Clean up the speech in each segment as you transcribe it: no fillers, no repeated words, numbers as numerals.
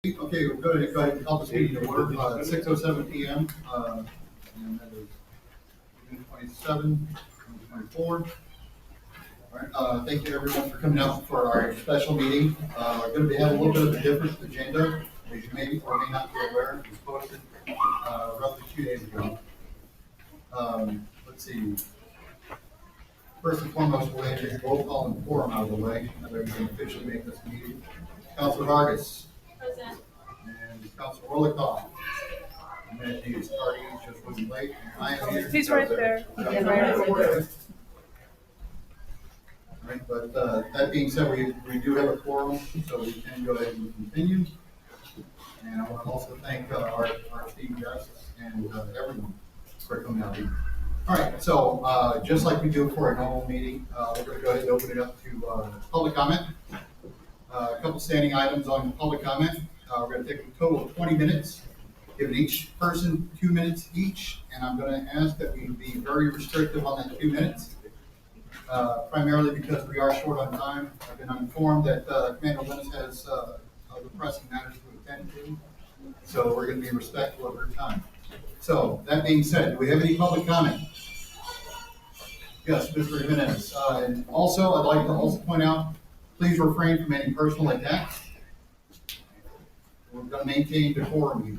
Okay, we're going to go ahead and call this meeting to order, 6:07 PM, and that is June 27, 2024. All right, thank you everyone for coming out for our special meeting. We're going to be having a little bit of a different agenda, as you may or may not be aware. It was posted, roughly 2 days ago. Let's see. First and foremost, we'll have this roll call and quorum out of the way, and then we can officially make this meeting. Councilor Vargas. Present. And Councilor Orlikoff. And he's starting, just wasn't late. I am here. He's right there. Yeah, Right. Right, but that being said, we do have a quorum, so we can go ahead and continue. And I want to also thank our esteemed guests and everyone for coming out here. All right, so just like we do for a normal meeting, we're going to go ahead and open it up to public comment. A couple standing items on public comment. We're going to take a total of 20 minutes, giving each person 2 minutes each, and I'm going to ask that we be very restrictive on that 2 minutes, primarily because we are short on time. I've been informed that Commander Linus has other pressing matters to attend to, so we're going to be respectful of her time. So, that being said, do we have any public comment? Yes, Mr. Jimenez. And also, I'd like to also point out, please refrain from any personal attacks. We're going to maintain decorum here,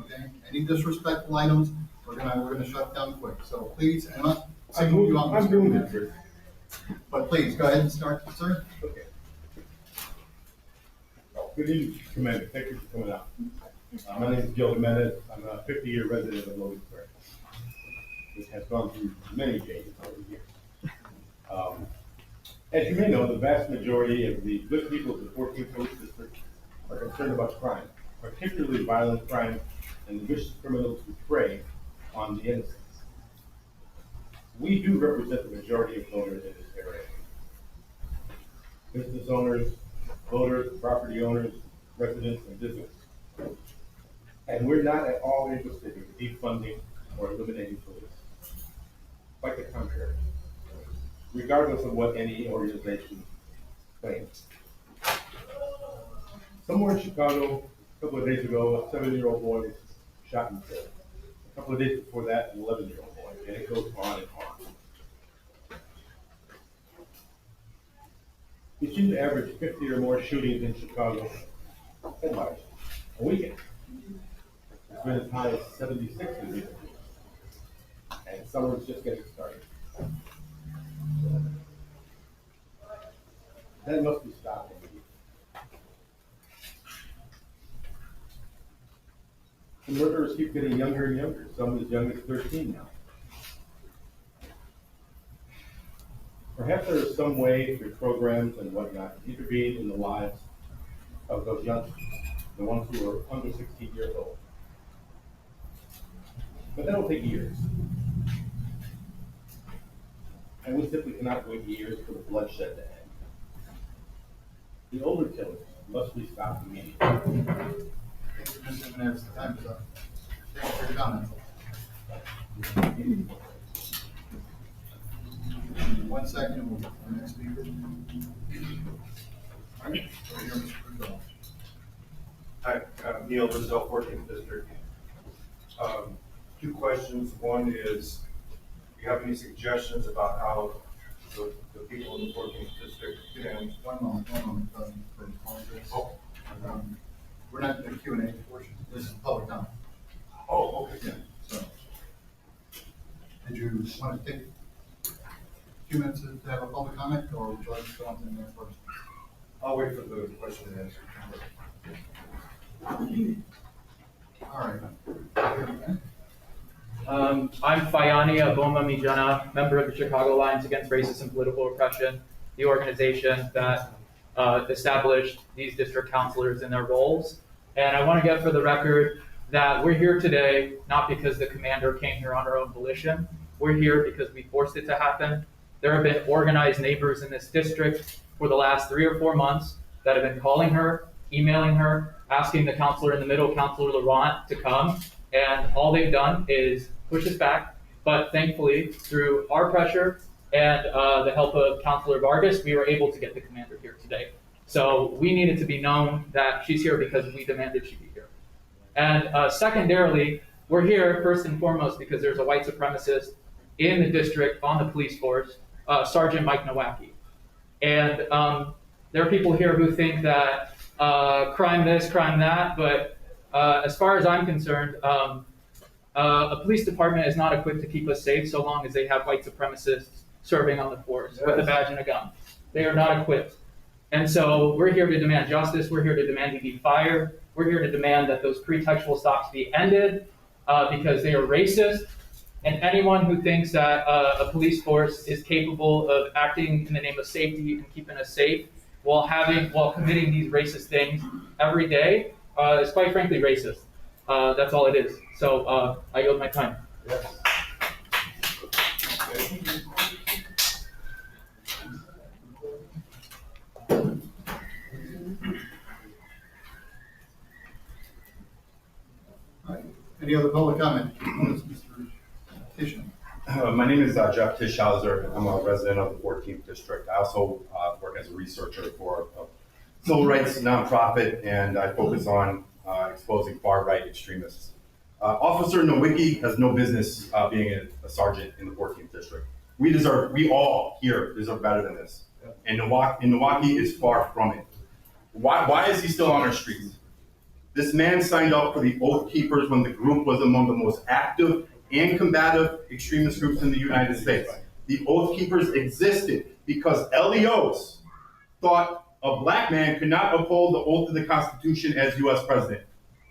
okay? Any disrespectful items, we're gonna shut down quick. So please, and I'm doing that. But please, go ahead and start, sir. Okay. Good evening, Commander. Thank you for coming out. My name is Joe Jimenez. I'm a 50-year resident of Logan Square, which has gone through many changes over the years. As you may know, the vast majority of the good people of the 14th Police District are concerned about crime, particularly violent crime and the vicious criminals who prey on the innocents. We do represent the majority of voters in this area. Business owners, voters, property owners, residents, and business. And we're not at all interested in defunding or eliminating police. Quite the contrary, regardless of what any organization claims. Somewhere in Chicago, a couple of days ago, a 7-year-old boy was shot and killed. A couple of days before that, an 11-year-old boy, and it goes on and on. We seem to average 50 or more shootings in Chicago a weekend. It's been as high as 76 in recent weeks. And summer's just getting started. That must be stopped. The murderers keep getting younger and younger, some as young as 13 now. Perhaps there is some way through programs and whatnot to intervene in the lives of those youngsters, the ones who are under 16 years old. But that'll take years. And we simply cannot wait years for the bloodshed to end. The older killers must be stopped immediately. Thank you, Mr. Jimenez. Time is up. Thank you for your comments. 1 second, we'll get the next speaker. All right, so here, Mr. Rudolph. Hi, Neil Brazil, 14th District. 2 questions. One is, do you have any suggestions about how the people in the 14th District can... One moment, for apologies. Oh, We're not in the Q&A portion. This is public comment. oh, okay. Yeah, so. Did you want to take 2 minutes to have a public comment, or would you like to go on to the next person? I'll wait for the question and answer. All right. I'm Fayani Aboma Mijana, member of the Chicago Alliance Against Racist and Political Repression, the organization that established these district councilors in their roles. And I want to get for the record that we're here today not because the commander came here on her own volition. We're here because we forced it to happen. There have been organized neighbors in this district for the last 3 or 4 months that have been calling her, emailing her, asking the counselor in the middle, Counselor Laurent, to come. And all they've done is push us back. But thankfully, through our pressure and the help of Counselor Vargas, we were able to get the commander here today. So we needed to be known that she's here because we demanded she be here. And secondarily, we're here first and foremost because there's a white supremacist in the district on the police force, Sergeant Mike Nowacki. And there are people here who think that crime this, crime that, but as far as I'm concerned, a police department is not equipped to keep us safe so long as they have white supremacists serving on the force with a badge and a gun. They are not equipped. And so we're here to demand justice. We're here to demand he be fired. We're here to demand that those pretextual stops be ended because they are racist. And anyone who thinks that a police force is capable of acting in the name of safety and keeping us safe while committing these racist things every day is quite frankly racist. That's all it is. So I yield my time. Yes. All right. Any other public comment? Mr. Tishman. My name is Jeff Tischhauser. I'm a resident of the 14th District. I also work as a researcher for a civil rights nonprofit, and I focus on exposing far-right extremists. Officer Nowicki has no business being a sergeant in the 14th District. We all here deserve better than this. And Nowacki is far from it. Why is he still on our streets? This man signed up for the Oath Keepers when the group was among the most active and combative extremist groups in the United States. The Oath Keepers existed because LEOs thought a black man could not uphold the oath of the Constitution as US president.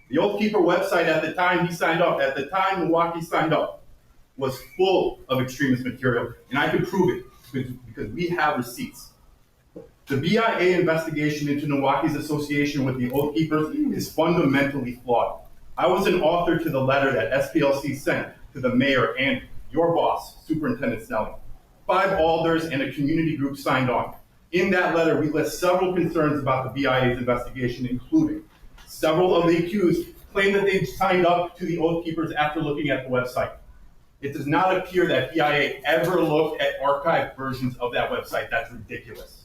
The Oath Keeper website at the time Nowacki signed up, was full of extremist material, and I can prove it because we have receipts. The BIA investigation into Nowacki's association with the Oath Keepers is fundamentally flawed. I was an author to the letter that SPLC sent to the mayor and your boss, Superintendent Snelling. 5 alders and a community group signed on. In that letter, we list several concerns about the BIA's investigation, including several of the accused claim that they signed up to the Oath Keepers after looking at the website. It does not appear that BIA ever looked at archived versions of that website. That's ridiculous.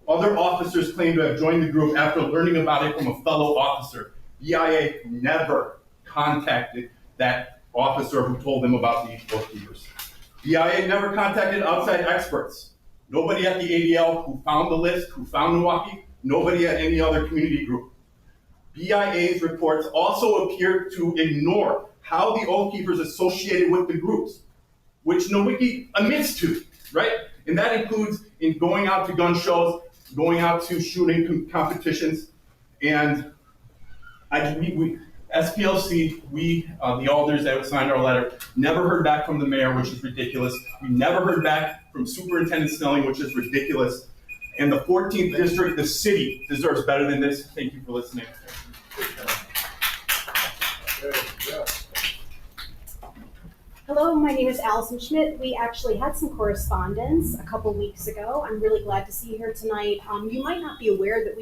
Other officers claim to have joined the group after learning about it from a fellow officer. BIA never contacted that officer who told them about the Oath Keepers. BIA never contacted outside experts. Nobody at the ADL who found the list, who found Nowacki, nobody at any other community group. BIA's reports also appear to ignore how the Oath Keepers associated with the groups, which Nowacki admits to, right? And that includes in going out to gun shows, going out to shooting competitions, and SPLC, the alders that signed our letter, never heard back from the mayor, which is ridiculous. We never heard back from Superintendent Snelling, which is ridiculous. And the 14th District, the city, deserves better than this. Thank you for listening. Hello, my name is Allison Schmidt. We actually had some correspondence a couple weeks ago. I'm really glad to see you here tonight. You might not be aware that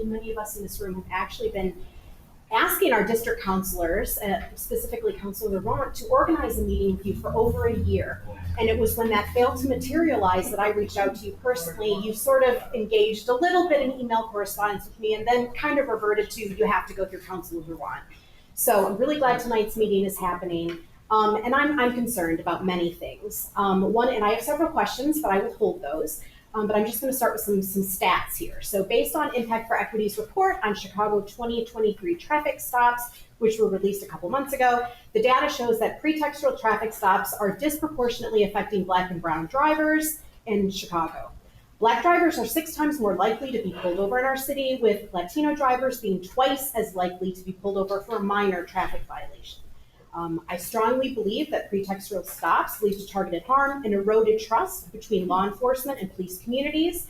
many of us in this room have actually been asking our district counselors, specifically Councilor Laurent, to organize a meeting with you for over a year. And it was when that failed to materialize that I reached out to you personally. You sort of engaged a little bit in email correspondence with me and then kind of reverted to, you have to go through Councilor Laurent. So I'm really glad tonight's meeting is happening. And I'm concerned about many things. And I have several questions, but I will hold those. But I'm just going to start with some stats here. So based on Impact for Equity's report on Chicago 2023 traffic stops, which were released a couple months ago, the data shows that pretextual traffic stops are disproportionately affecting Black and brown drivers in Chicago. Black drivers are 6 times more likely to be pulled over in our city, with Latino drivers being twice as likely to be pulled over for a minor traffic violation. I strongly believe that pretextual stops lead to targeted harm and eroded trust between law enforcement and police communities.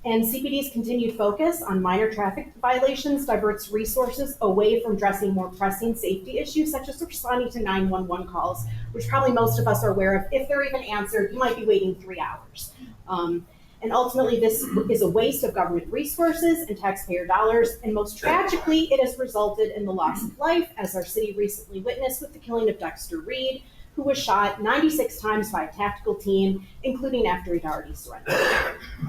And CPD's continued focus on minor traffic violations diverts resources away from addressing more pressing safety issues, such as responding to 911 calls, which probably most of us are aware of. If they're even answered, you might be waiting 3 hours. And ultimately, this is a waste of government resources and taxpayer dollars. And most tragically, it has resulted in the loss of life, as our city recently witnessed with the killing of Dexter Reed, who was shot 96 times by a tactical team, including after he'd already surrendered.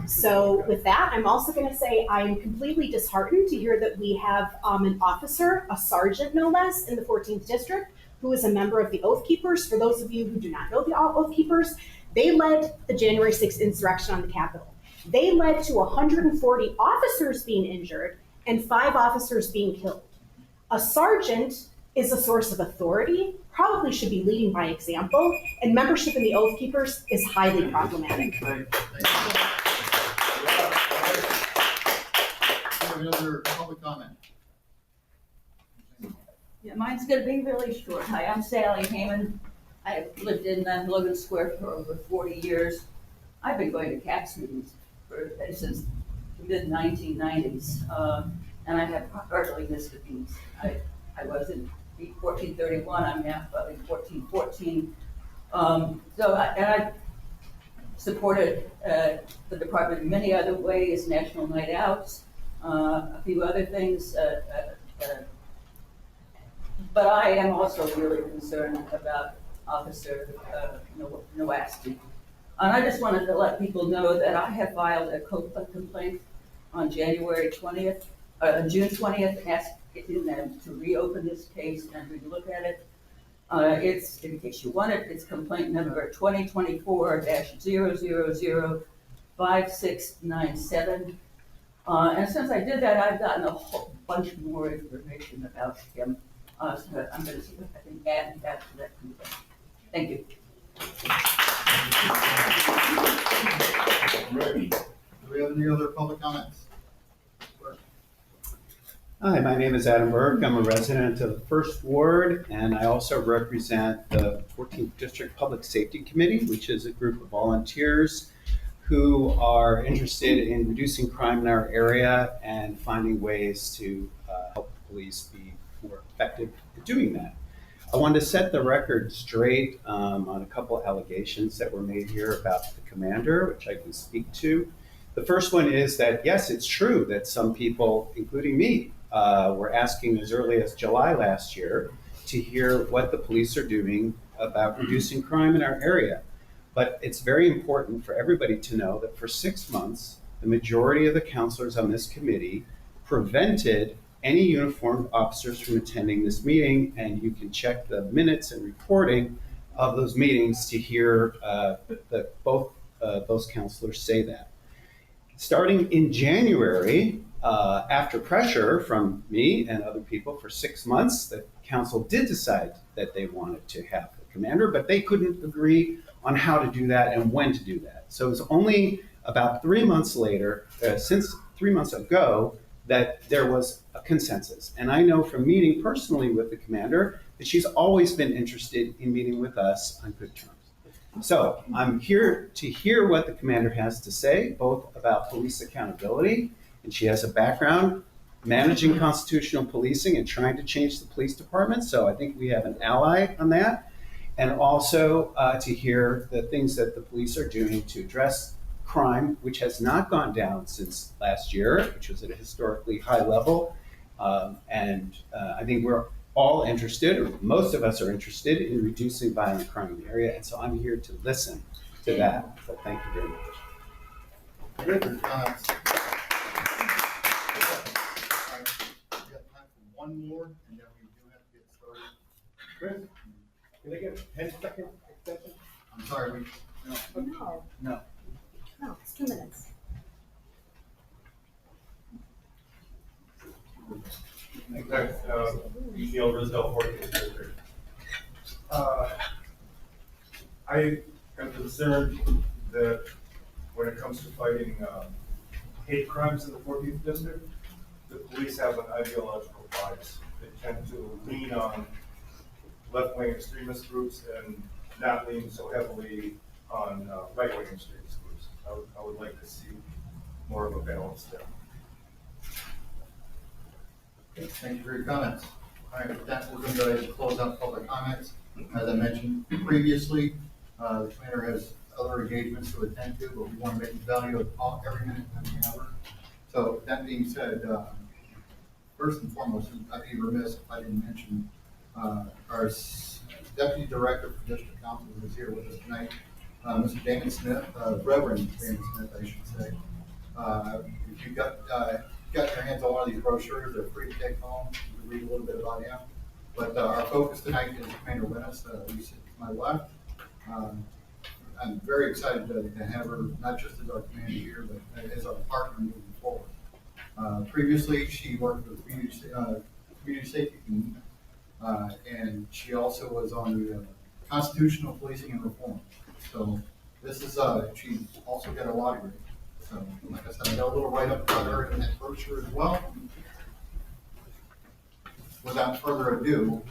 So with that, I'm also going to say I am completely disheartened to hear that we have an officer, a sergeant no less, in the 14th District, who is a member of the Oath Keepers. For those of you who do not know the Oath Keepers, they led the January 6th insurrection on the Capitol. They led to 140 officers being injured and 5 officers being killed. A sergeant is a source of authority, probably should be leading by example, and membership in the Oath Keepers is highly problematic. Any other public comment? Yeah, mine's gonna be really short. Hi, I'm Sally Heyman. I've lived in Logan Square for over 40 years. I've been going to CAPS meetings since the mid-1990s, and I have hardly missed a beat. I was in 1431, I'm now in 1414. I supported the department in many other ways, National Night Outs, a few other things, but I am also really concerned about Officer Nowasti. And I just wanted to let people know that I have filed a complaint on June 20th, asking them to reopen this case and relook at it. It's, in case you want it, it's complaint number 2024-0005697. And since I did that, I've gotten a whole bunch more information about him. So I'm going to see if I can add that to that complaint. Thank you. Rick, do we have any other public comments? Hi, my name is Adam Burke. I'm a resident of the First Ward, and I also represent the 14th District Public Safety Committee, which is a group of volunteers who are interested in reducing crime in our area and finding ways to help the police be more effective at doing that. I wanted to set the record straight on a couple allegations that were made here about the commander, which I can speak to. The first one is that, yes, it's true that some people, including me, were asking as early as July last year to hear what the police are doing about reducing crime in our area. But it's very important for everybody to know that for 6 months, the majority of the counselors on this committee prevented any uniformed officers from attending this meeting, and you can check the minutes and reporting of those meetings to hear both those counselors say that. Starting in January, after pressure from me and other people for 6 months, the council did decide that they wanted to have the commander, but they couldn't agree on how to do that and when to do that. So it was only about 3 months later, since 3 months ago, that there was a consensus. And I know from meeting personally with the commander that she's always been interested in meeting with us on good terms. So I'm here to hear what the commander has to say, both about police accountability, and she has a background managing constitutional policing and trying to change the police department. So I think we have an ally on that. And also to hear the things that the police are doing to address crime, which has not gone down since last year, which was at a historically high level. I think we're all interested, or most of us are interested, in reducing violent crime in the area. And so I'm here to listen to that. So thank you very much. Good. We have time for one more, and then we do have to get started. Chris, can I get a 10-second extension? I'm sorry, No, it's 2 minutes. Next, Neil Risdell, 14th District. I am concerned that when it comes to fighting hate crimes in the 14th District, the police have an ideological bias. They tend to lean on left-wing extremist groups and not lean so heavily on right-wing extremist groups. I would like to see more of a balance there. Okay, thank you for your comments. All right, with that, we're going to go ahead and close out public comments. As I mentioned previously, the commander has other engagements to attend to, but we want to make the value of every minute that we have. So that being said, first and foremost, I'd be remiss if I didn't mention Our Deputy Director for District Council is here with us tonight, Mr. Damon Smith, Reverend Damon Smith, I should say. If you got your hands on one of these brochures, they're free to take home. You can read a little bit about him. But our focus tonight is Commander Linus, who sits to my left. I'm very excited to have her not just as our commander here, but as our partner moving forward. Previously, she worked with community safety team, and she also was on the constitutional policing and reform. So this is she's also got a law degree. So like I said, I got a little write-up about her in that brochure as well. Without further ado,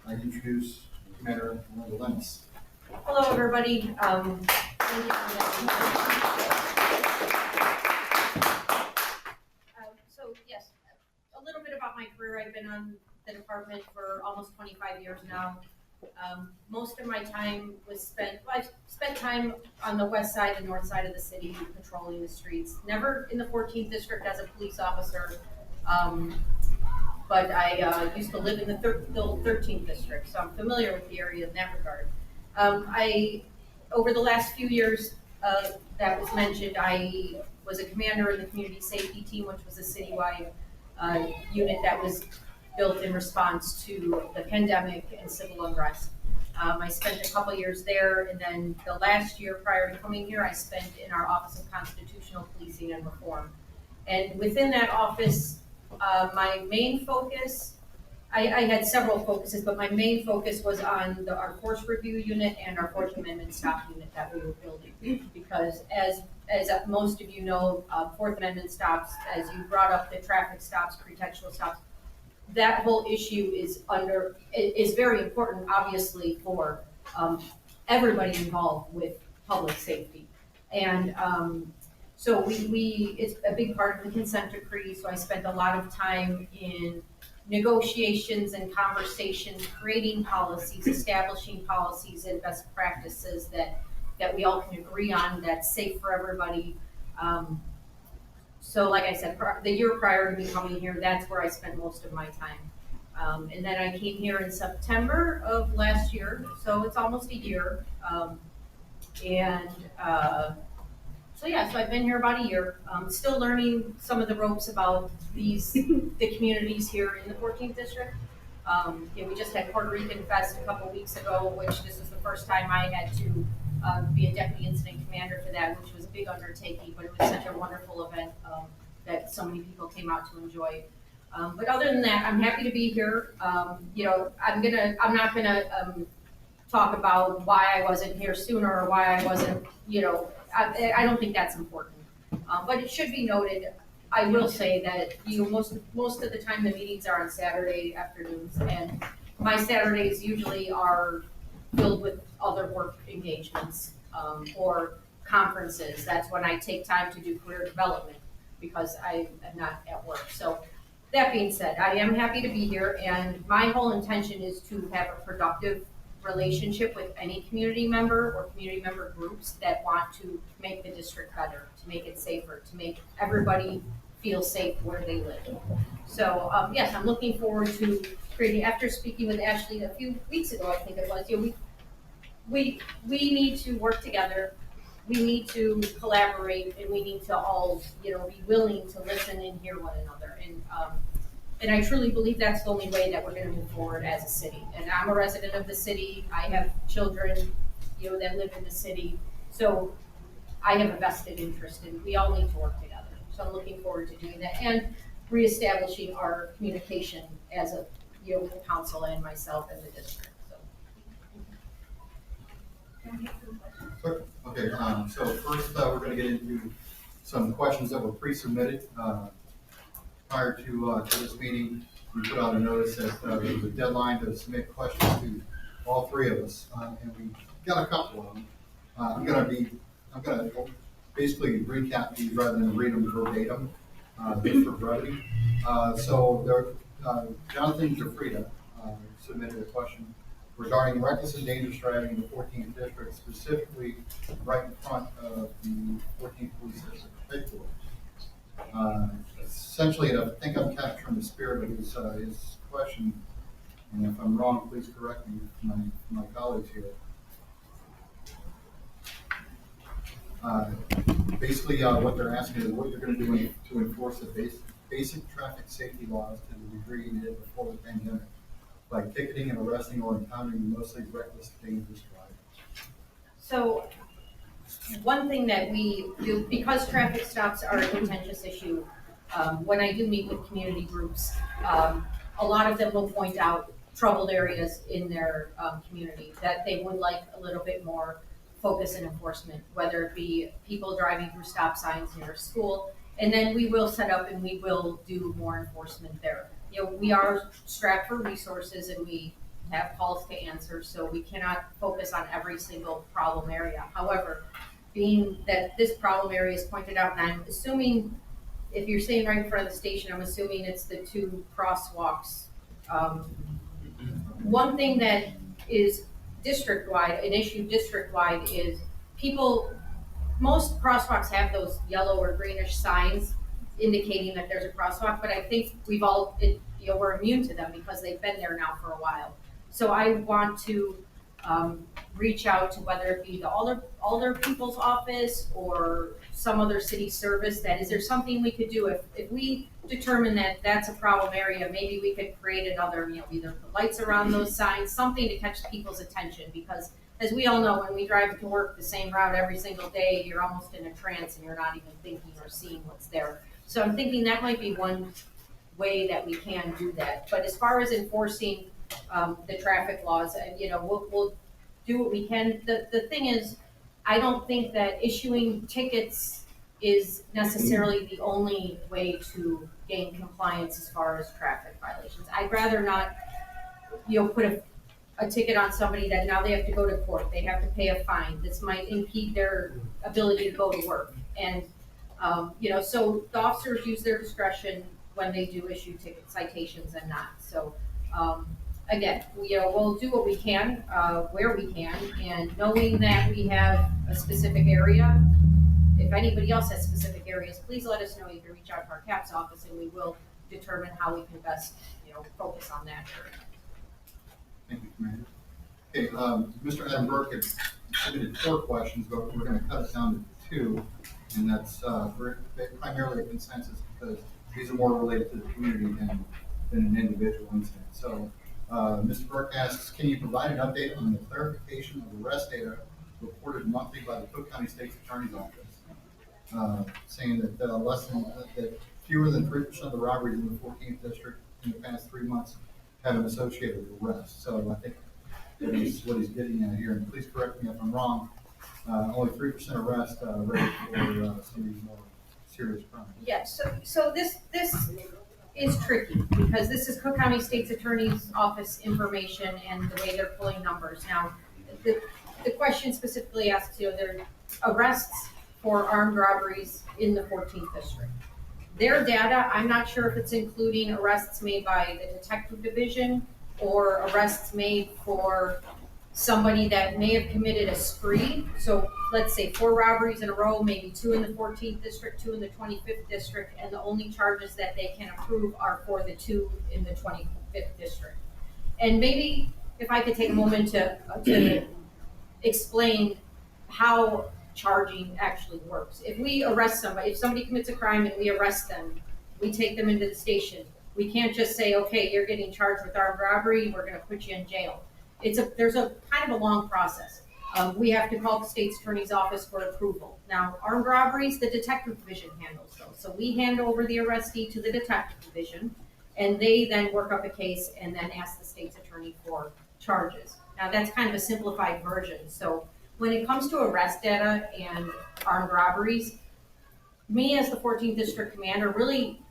I introduce Commander Linus. Hello, everybody. Thank you for so yes, a little bit about my career. I've been on the department for almost 25 years now. Most of my time was spent, I've spent time on the west side and north side of the city patrolling the streets. Never in the 14th district as a police officer, but I used to live in the 13th district, so I'm familiar with the area in that regard. Over the last few years that was mentioned, I was a commander in the community safety team, which was a citywide unit that was built in response to the pandemic and civil unrest. I spent a couple years there, and then the last year prior to coming here, I spent in our Office of Constitutional Policing and Reform. And within that office, my main focus, I had several focuses, but my main focus was on our force review unit and our Fourth Amendment stop unit that we were building. Because as most of you know, Fourth Amendment stops, as you brought up the traffic stops, pretextual stops, that whole issue is very important, obviously, for everybody involved with public safety. And so it's a big part of the consent decree, so I spent a lot of time in negotiations and conversations, creating policies, establishing policies and best practices that we all can agree on, that's safe for everybody. So like I said, the year prior to me coming here, that's where I spent most of my time. And then I came here in September of last year, so it's almost a year. So I've been here about a year. Still learning some of the ropes about the communities here in the 14th district. We just had Puerto Rican Fest a couple weeks ago, which this was the first time I had to be a deputy incident commander for that, which was a big undertaking, but it was such a wonderful event that so many people came out to enjoy. But other than that, I'm happy to be here. I'm not gonna talk about why I wasn't here sooner or why I wasn't, I don't think that's important. But it should be noted, I will say that most of the time the meetings are on Saturday afternoons, and my Saturdays usually are filled with other work engagements or conferences. That's when I take time to do career development because I am not at work. So that being said, I am happy to be here, and my whole intention is to have a productive relationship with any community member or community member groups that want to make the district better, to make it safer, to make everybody feel safe where they live. So yes, I'm looking forward to creating, after speaking with Ashley a few weeks ago, I think it was, we need to work together, we need to collaborate, and we need to all, be willing to listen and hear one another. And I truly believe that's the only way that we're gonna move forward as a city. And I'm a resident of the city, I have children, that live in the city. So I have a vested interest, and we all need to work together. So I'm looking forward to doing that and reestablishing our communication as a, with the council and myself and the district, so. Sure. Okay, so first we're going to get into some questions that were pre-submitted. Prior to this meeting, we put out a notice that there was a deadline to submit questions to all three of us, and we got a couple of them. I'm going to basically recap these rather than read them verbatim, just for brevity. Jonathan Jafrida submitted a question regarding reckless and dangerous driving in the 14th district, specifically right in front of the 14th Police District headquarters. Essentially, I think I'm capturing the spirit of his question. And if I'm wrong, please correct me, my colleagues here. Basically, what they're asking is what you're gonna do to enforce the basic traffic safety laws to the degree needed before the pandemic, like ticketing and arresting or impounding mostly reckless, dangerous drivers. So, one thing that we do, because traffic stops are a contentious issue, when I do meet with community groups, a lot of them will point out troubled areas in their, community that they would like a little bit more focus and enforcement, whether it be people driving through stop signs near a school, and then we will set up and we will do more enforcement there. You know, we are strapped for resources and we have calls to answer, so we cannot focus on every single problem area. However, being that this problem area is pointed out, and I'm assuming, if you're sitting right in front of the station, I'm assuming it's the two crosswalks. One thing that is district-wide, an issue district-wide is most crosswalks have those yellow or greenish signs indicating that there's a crosswalk, but I think we're immune to them because they've been there now for a while. So I want to reach out to whether it be the Alder People's Office or some other city service, that is there something we could do if we determine that that's a problem area, maybe we could create another, either put lights around those signs, something to catch people's attention, because as we all know, when we drive to work the same route every single day, you're almost in a trance and you're not even thinking or seeing what's there. So I'm thinking that might be one way that we can do that. But as far as enforcing the traffic laws, we'll do what we can. The thing is, I don't think that issuing tickets is necessarily the only way to gain compliance as far as traffic violations. I'd rather not, put a ticket on somebody that now they have to go to court, they have to pay a fine. This might impede their ability to go to work. And, so the officers use their discretion when they do issue ticket citations and not. So, again, we'll do what we can, where we can, and knowing that we have a specific area, if anybody else has specific areas, please let us know. You can reach out to our CAPS office and we will determine how we can best, focus on that area. Thank you, Commander. Okay, Mr. Adam Burke had submitted 4 questions, but we're gonna cut it down to 2, and that's primarily a consensus because these are more related to the community than an individual incident. So, Mr. Burke asks, can you provide an update on the clarification of arrest data reported monthly by the Cook County State's Attorney's Office, saying that fewer than 3% of the robberies in the 14th District in the past 3 months have an associated arrest. So I think that is what he's getting at here, and please correct me if I'm wrong, only 3% arrest rate for some of these more serious crimes. Yes, so this is tricky because this is Cook County State's Attorney's Office information and the way they're pulling numbers. Now, the question specifically asks, their arrests for armed robberies in the 14th District. Their data, I'm not sure if it's including arrests made by the detective division or arrests made for somebody that may have committed a spree. So let's say 4 robberies in a row, maybe 2 in the 14th District, 2 in the 25th District, and the only charges that they can approve are for the 2 in the 25th District. And maybe if I could take a moment to explain how charging actually works. If we arrest somebody, if somebody commits a crime and we arrest them, we take them into the station. We can't just say, okay, you're getting charged with armed robbery, we're gonna put you in jail. There's a kind of a long process. We have to call the state's attorney's office for approval. Now, armed robberies, the detective division handles those. So we hand over the arrestee to the detective division, and they then work up a case and then ask the state's attorney for charges. Now, that's kind of a simplified version. So when it comes to arrest data and armed robberies, me as the 14th District Commander,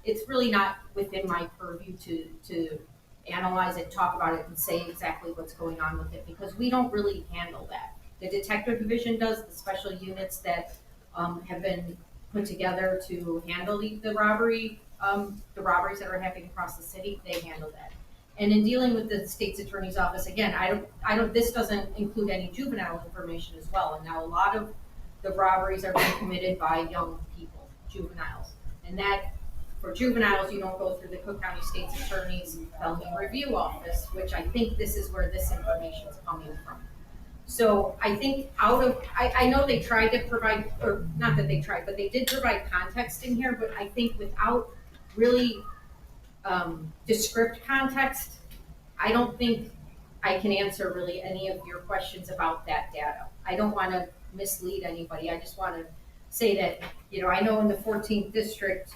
it's really not within my purview to analyze it, talk about it, and say exactly what's going on with it, because we don't really handle that. The detective division does, the special units that have been put together to handle the robberies that are happening across the city, they handle that. And in dealing with the state's attorney's office, again, this doesn't include any juvenile information as well. And now a lot of the robberies are being committed by young people, juveniles. And that for juveniles, you don't go through the Cook County State's Attorney's Felony Review Office, which I think this is where this information is coming from. So I think I know they tried to provide, or not that they tried, but they did provide context in here, but I think without really descript context, I don't think I can answer really any of your questions about that data. I don't want to mislead anybody. I just want to say that, you know, I know in the 14th district,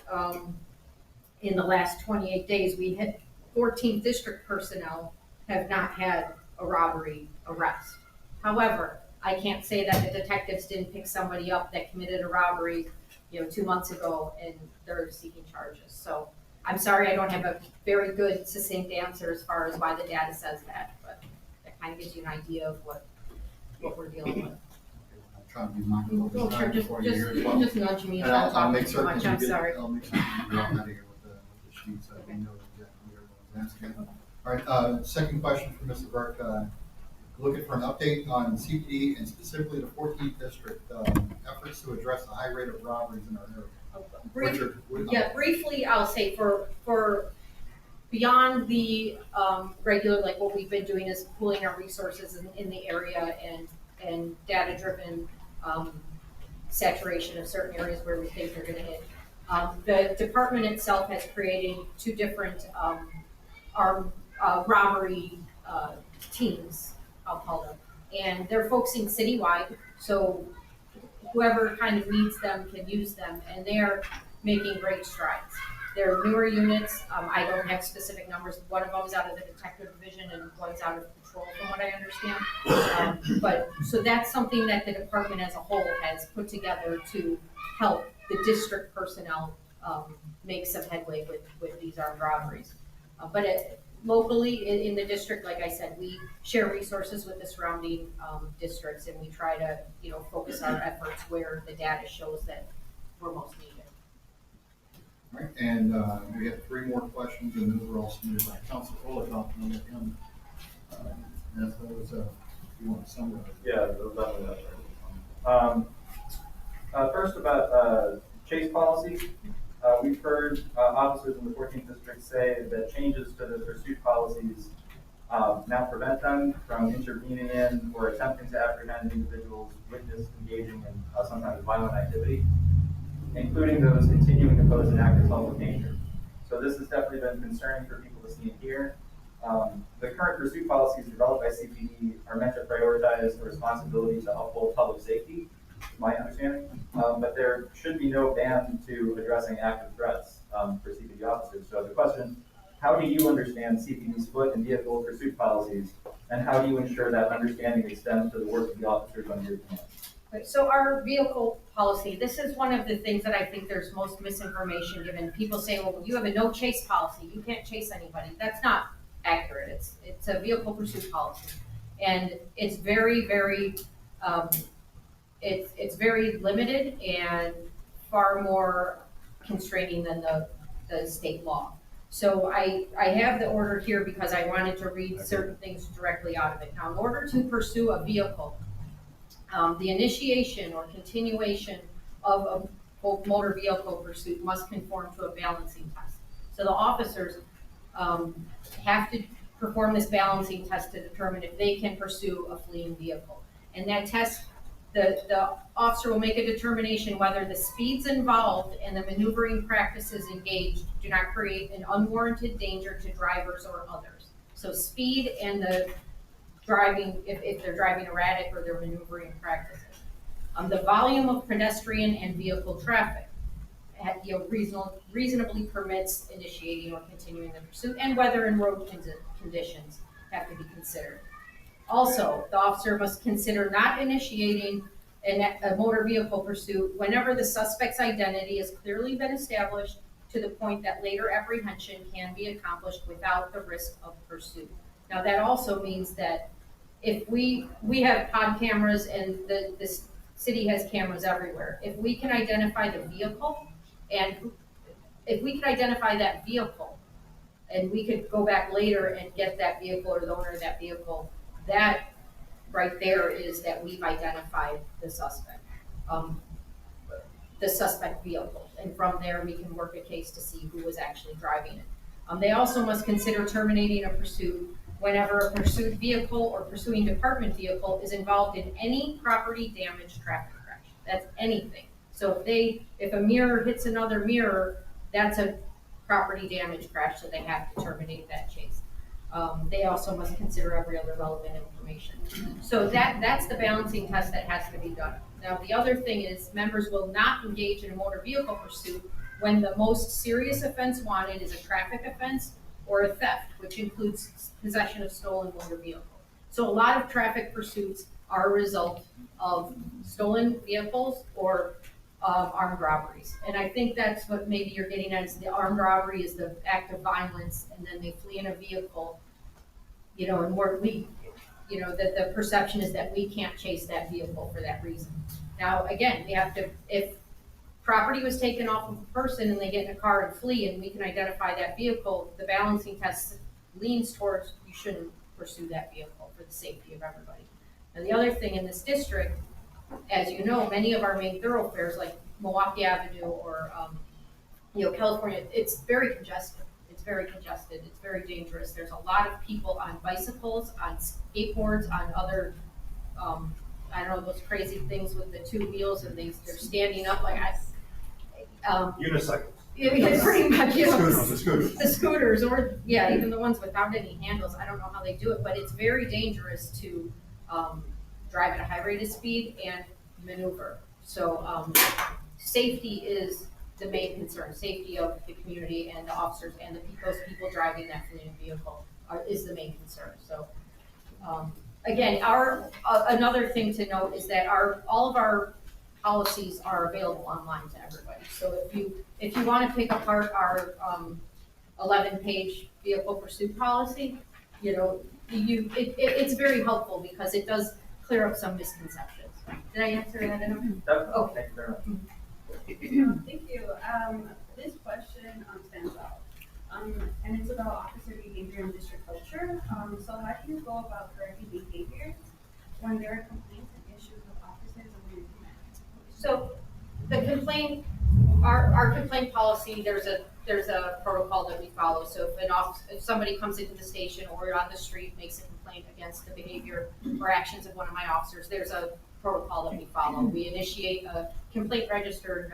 in the last 28 days, we had 14th district personnel have not had a robbery arrest. However, I can't say that the detectives didn't pick somebody up that committed a robbery, you know, 2 months ago and they're seeking charges. So I'm sorry, I don't have a very good succinct answer as far as why the data says that, but that kind of gives you an idea of what we're dealing with. I'm trying to be mindful of Oh, the sure, time just, before you hear as well. just nudge me if And I'm I'll talking make too certain much, that I'm you get, sorry. I'll make certain that you're all out of here with the sheets, so we know exactly what everyone's asking. All right, second question for Mr. Burke. Looking for an update on CPD and specifically the 14th district efforts to address the high rate of robberies in our area. Richard, Yeah, briefly, I'll say for beyond the regular, like what we've been doing is pooling our resources in the area and data-driven saturation of certain areas where we think they're gonna hit. The department itself has created 2 different robbery teams, I'll call them. And they're focusing citywide, so whoever kind of needs them can use them, and they're making great strides. They're newer units, I don't have specific numbers, one of them is out of the detective division and one's out of patrol from what I understand. But, so that's something that the department as a whole has put together to help the district personnel make some headway with these armed robberies. But locally, in the district, like I said, we share resources with the surrounding districts, and we try to, you know, focus our efforts where the data shows that we're most needed. All right, and we have 3 more questions, and those were all submitted by Council Colacott. I'll let him ask those, if you want to summarize. Yeah, definitely. First about chase policy. We've heard officers in the 14th district say that changes to the pursuit policies now prevent them from intervening in or attempting to apprehend individuals witnessed engaging in sometimes violent activity, including those continuing to pose an active public danger. So this has definitely been concerning for people to see and hear. The current pursuit policies developed by CPD are meant to prioritize the responsibility to uphold public safety, is my understanding. But there should be no ban to addressing active threats for CPD officers. So the question, how do you understand CPD's foot and vehicle pursuit policies, and how do you ensure that understanding extends to the work of the officers under your command? Right, so our vehicle policy, this is one of the things that I think there's most misinformation given. People say, well, you have a no chase policy, you can't chase anybody. That's not accurate. It's a vehicle pursuit policy. And it's very, very, it's very limited and far more constraining than the state law. So I have the order here because I wanted to read certain things directly out of it. Now, in order to pursue a vehicle, the initiation or continuation of a motor vehicle pursuit must conform to a balancing test. So the officers have to perform this balancing test to determine if they can pursue a fleeing vehicle. And that test, the officer will make a determination whether the speeds involved and the maneuvering practices engaged do not create an unwarranted danger to drivers or others. So speed and the driving, if they're driving erratic or their maneuvering practices. The volume of pedestrian and vehicle traffic reasonably permits initiating or continuing the pursuit, and weather and road conditions have to be considered. Also, the officer must consider not initiating a motor vehicle pursuit whenever the suspect's identity has clearly been established to the point that later apprehension can be accomplished without the risk of pursuit. Now, that also means that if we have pod cameras and the city has cameras everywhere, if we can identify the vehicle and if we can identify that vehicle and we could go back later and get that vehicle or the owner of that vehicle, that right there is that we've identified the suspect. the suspect vehicle. And from there, we can work a case to see who was actually driving it. They also must consider terminating a pursuit whenever a pursued vehicle or pursuing department vehicle is involved in any property damage traffic crash. That's anything. So if a mirror hits another mirror, that's a property damage crash, so they have to terminate that chase. They also must consider every other relevant information. So that's the balancing test that has to be done. Now, the other thing is members will not engage in a motor vehicle pursuit when the most serious offense wanted is a traffic offense or a theft, which includes possession of stolen motor vehicle. So a lot of traffic pursuits are a result of stolen vehicles or armed robberies. And I think that's what maybe you're getting at, is the armed robbery is the act of violence, and then they flee in a vehicle, and that the perception is that we can't chase that vehicle for that reason. Now, again, if property was taken off of a person and they get in a car and flee and we can identify that vehicle, the balancing test leans towards you shouldn't pursue that vehicle for the safety of everybody. And the other thing in this district, as you know, many of our main thoroughfares like Milwaukee Avenue or California, it's very congested. It's very congested. It's very dangerous. There's a lot of people on bicycles, on skateboards, on other those crazy things with the two wheels, and they're standing up like Unicycles. yeah, pretty much, The scooters. the scooters, or even the ones without any handles. I don't know how they do it, but it's very dangerous to drive at a high rate of speed and maneuver. So safety is the main concern. Safety of the community and the officers and those people driving that fleeing vehicle is the main concern. So again, another thing to note is that all of our policies are available online to everybody. So if you want to pick apart our 11-page vehicle pursuit policy, it's very helpful because it does clear up some misconceptions. Did I answer that enough? Definitely. Thank you very much. Thank you. This question stands out, and it's about officer behavior and district culture. So how do you go about correcting behaviors when there are complaints and issues with officers under your command? So the complaint, our complaint policy, there's a protocol that we follow. So if somebody comes into the station or on the street makes a complaint against the behavior or actions of one of my officers, there's a protocol that we follow. We initiate a complaint register,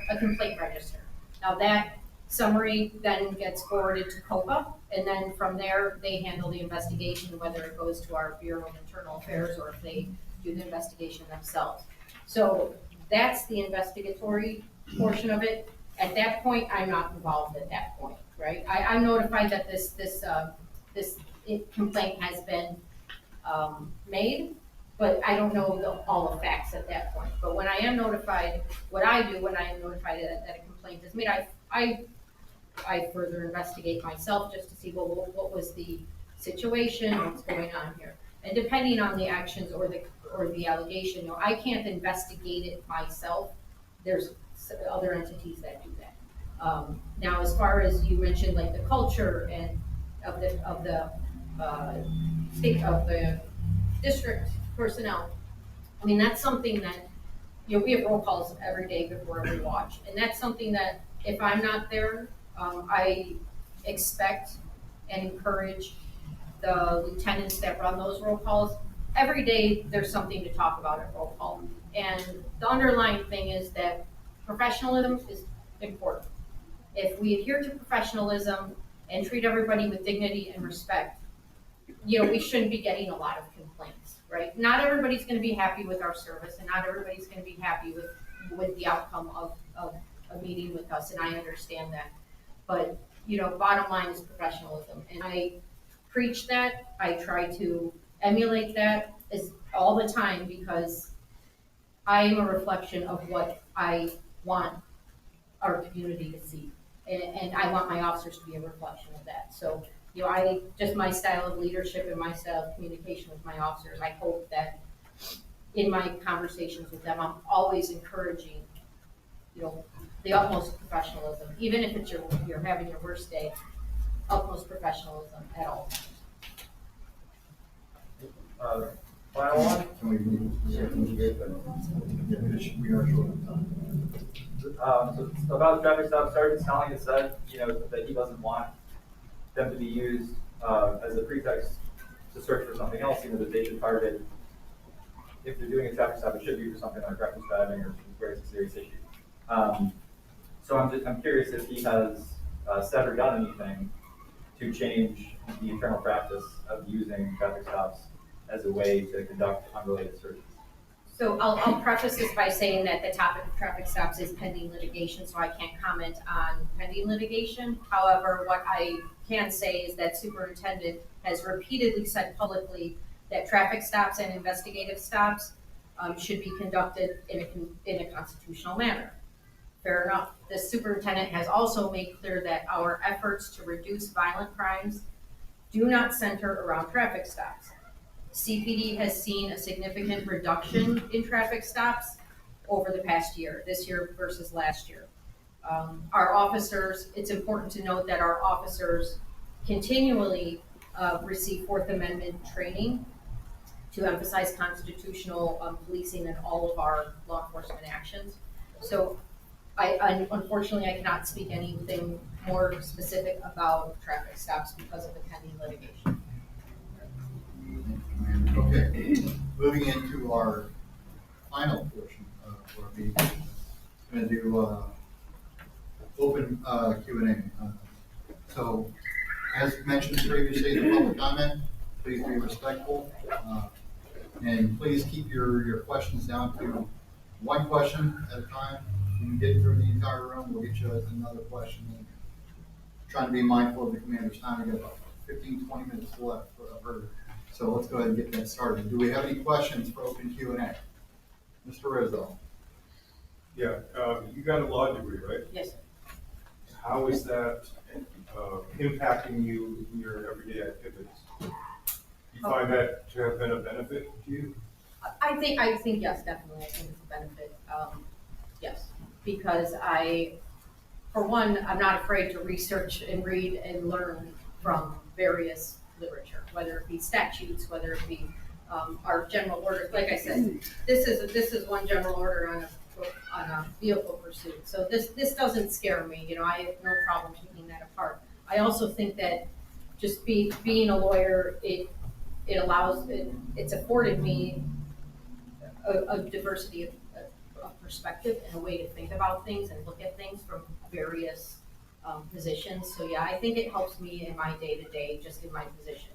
a complaint register. Now that summary then gets forwarded to COPA, and then from there they handle the investigation, whether it goes to our Bureau of Internal Affairs or if they do the investigation themselves. So that's the investigatory portion of it. At that point, I'm not involved at that point, right? I'm notified that this complaint has been made, but I don't know all the facts at that point. But when I am notified, what I do when I am notified that a complaint is made, I further investigate myself just to see, well, what was the situation, what's going on here. And depending on the actions or the allegation, I can't investigate it myself. There's other entities that do that. Now, as far as you mentioned, like the culture and of the state of the district personnel, I mean, that's something that we have roll calls every day before every watch, and that's something that if I'm not there, I expect and encourage the lieutenants that run those roll calls. Every day there's something to talk about at roll call, and the underlying thing is that professionalism is important. If we adhere to professionalism and treat everybody with dignity and respect, we shouldn't be getting a lot of complaints, right? Not everybody's going to be happy with our service, and not everybody's going to be happy with the outcome of a meeting with us, and I understand that. But, bottom line is professionalism, and I preach that. I try to emulate that all the time because I am a reflection of what I want our community to see. And I want my officers to be a reflection of that. So, my style of leadership and my style of communication with my officers, I hope that in my conversations with them, I'm always encouraging, the utmost professionalism, even if it's you're having your worst day, utmost professionalism at all times. Final one. Can we move? Yeah, we are short of time. So about traffic stops, Sergeant Snelling has said, that he doesn't want them to be used, as a pretext to search for something else, that they should target, if they're doing a traffic stop, it should be for something like reckless driving or where it's a serious issue. So I'm curious if he has, said or done anything to change the internal practice of using traffic stops as a way to conduct unrelated searches. So I'll preface this by saying that the topic of traffic stops is pending litigation, so I can't comment on pending litigation. However, what I can say is that superintendent has repeatedly said publicly that traffic stops and investigative stops should be conducted in a constitutional manner. Fair enough. The superintendent has also made clear that our efforts to reduce violent crimes do not center around traffic stops. CPD has seen a significant reduction in traffic stops over the past year, this year versus last year. Our officers, it's important to note that our officers continually receive Fourth Amendment training to emphasize constitutional policing in all of our law enforcement actions. So unfortunately, I cannot speak anything more specific about traffic stops because of the pending litigation. Okay, moving into our final portion of our meeting. I'm going to do open Q&A. So, as mentioned previously, the public comment, please be respectful. And please keep your questions down to one question at a time. When you get through the entire room, we'll get you another question. Trying to be mindful of the commander's time. We got about 15, 20 minutes left for so let's go ahead and get that started. Do we have any questions for open Q&A? Mr. Rizzo. Yeah, you got a law degree, right? Yes, sir. How is that impacting you in your everyday activities? You find that to have been a benefit to you? I think yes, definitely. I think it's a benefit. Yes, because for one, I'm not afraid to research and read and learn from various literature, whether it be statutes, whether it be our general orders. Like I said, this is one general order on a vehicle pursuit. So this doesn't scare me. I have no problem taking that apart. I also think that just being a lawyer, it's afforded me a diversity of perspective and a way to think about things and look at things from various positions. So yeah, I think it helps me in my day-to-day, just in my position.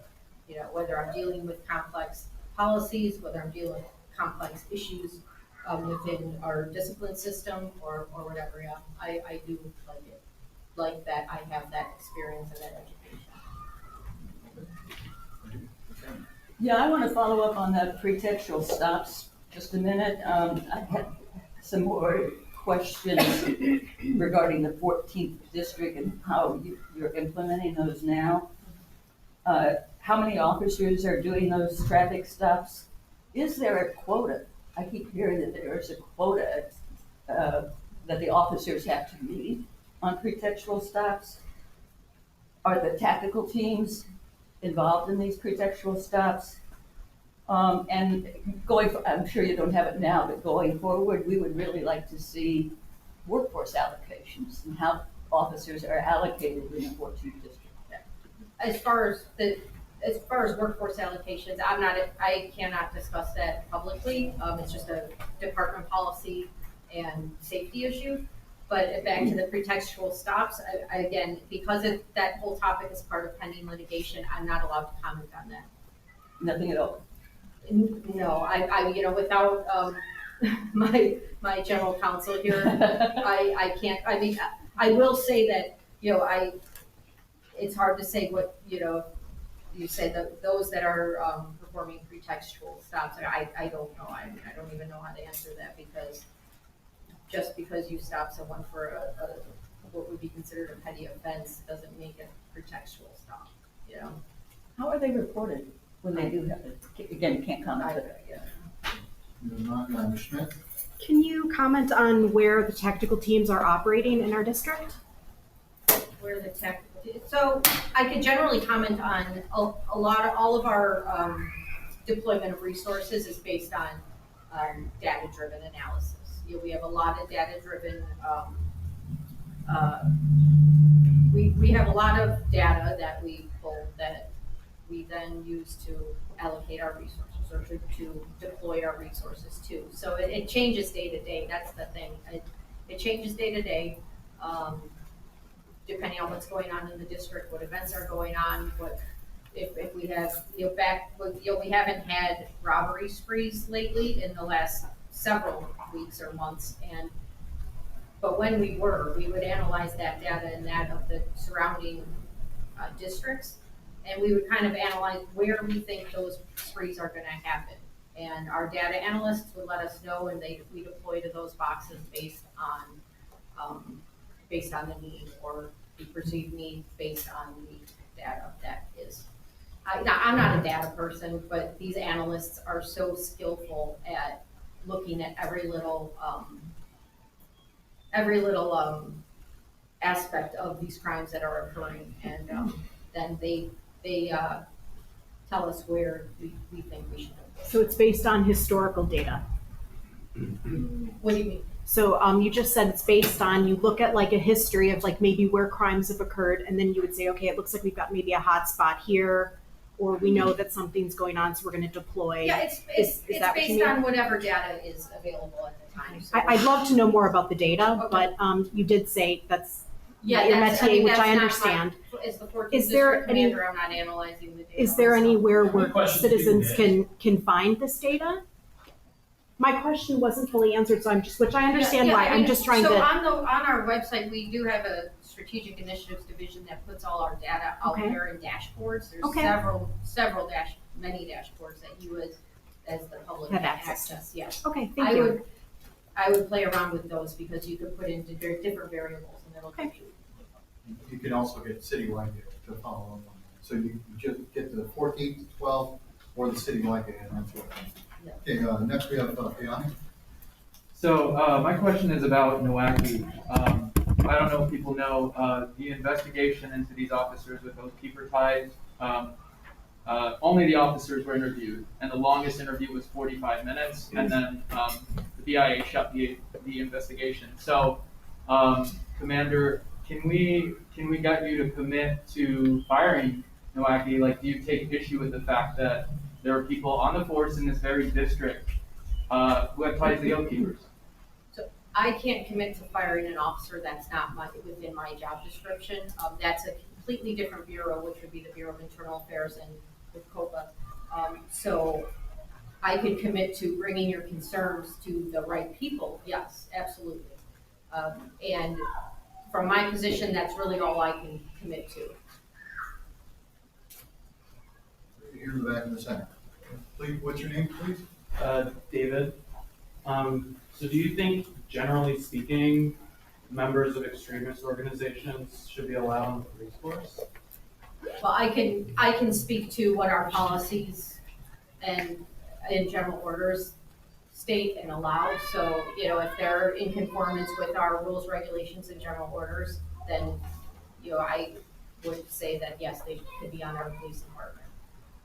Whether I'm dealing with complex policies, whether I'm dealing with complex issues within our discipline system or whatever. Yeah, I do like that I have that experience and that education. Yeah, I want to follow up on that pretextual stops just a minute. I had some more questions regarding the 14th district and how you're implementing those now. How many officers are doing those traffic stops? Is there a quota? I keep hearing that there's a quota that the officers have to meet on pretextual stops. Are the tactical teams involved in these pretextual stops? And I'm sure you don't have it now, but going forward, we would really like to see workforce allocations and how officers are allocated in the 14th district. As far as workforce allocations, I cannot discuss that publicly. It's just a department policy and safety issue. But back to the pretextual stops, again, because that whole topic is part of pending litigation, I'm not allowed to comment on that. Nothing at all. No, without my general counsel here, I can't. I mean, I will say that it's hard to say what you said that those that are performing pretextual stops. I don't know. I mean, I don't even know how to answer that because just because you stop someone for what would be considered a petty offense doesn't make it a pretextual stop. How are they reported when they do have it? Again, you can't comment on it. Ms. Schmidt. Can you comment on where the tactical teams are operating in our district? Where the tactical, so I could generally comment on all of our deployment of resources is based on data-driven analysis. You know, we have a lot of data-driven, we have a lot of data that we pull that we then use to allocate our resources or to deploy our resources to. So it changes day to day, that's the thing. It changes day to day, depending on what's going on in the district, what events are going on, what, if we have, you know, we haven't had robbery sprees lately in the last several weeks or months, but when we would analyze that data and that of the surrounding districts, and we would kind of analyze where we think those sprees are gonna happen. And our data analysts would let us know, and we deploy to those boxes based on the need or the perceived need based on the data that is. I'm not a data person, but these analysts are so skillful at looking at every little aspect of these crimes that are occurring, and then they tell us where we think we should go. So it's based on historical data. What do you mean? So you just said it's based on, you look at like a history of like maybe where crimes have occurred, and then you would say, okay, it looks like we've got maybe a hot spot here, or we know that something's going on, so we're going to deploy. Yeah, it's that what you based mean? on whatever data is available at the time. So I'd love to know more about the data, Okay. but you did say that's yeah, your that's, métier, which that's I not understand. as the 14th Is there district any- commander, I'm not analyzing the data. Is there myself. anywhere where question to you, citizens can find this data? My question wasn't fully answered, so which I understand Yeah, why, I I'm mean, just trying so to. on our website, we do have a strategic initiatives division that puts all our data out Okay. there in dashboards. There's Okay. many dashboards that you as the public Have can access to. Yes. Okay, thank you. I would play around with those because you could put in different variables and it'll give you. You can also get citywide data to follow up on that. So you just get the 14th, 12th, or the citywide data, and that's what. Yeah. Okay, next we have Fiani. So my question is about Nowaki. I don't know if people know the investigation into these officers with Oathkeeper ties. Only the officers were interviewed, and the longest interview was 45 minutes, and then the BIA shut the investigation. So, Commander, can we get you to commit to firing Nowaki? Like, do you take issue with the fact that there are people on the force in this very district who have ties to the Oathkeepers? I can't commit to firing an officer. That's not within my job description. That's a completely different bureau, which would be the Bureau of Internal Affairs and with COPA. So I could commit to bringing your concerns to the right people. Yes, absolutely. And from my position, that's really all I can commit to. Here in the back of the center. Please, what's your name, please? David, so do you think, generally speaking, members of extremist organizations should be allowed on the police force? Well, I can speak to what our policies and general orders state and allow. So, you know, if they're in conformance with our rules, regulations, and general orders, then, you know, I would say that yes, they could be on our police department.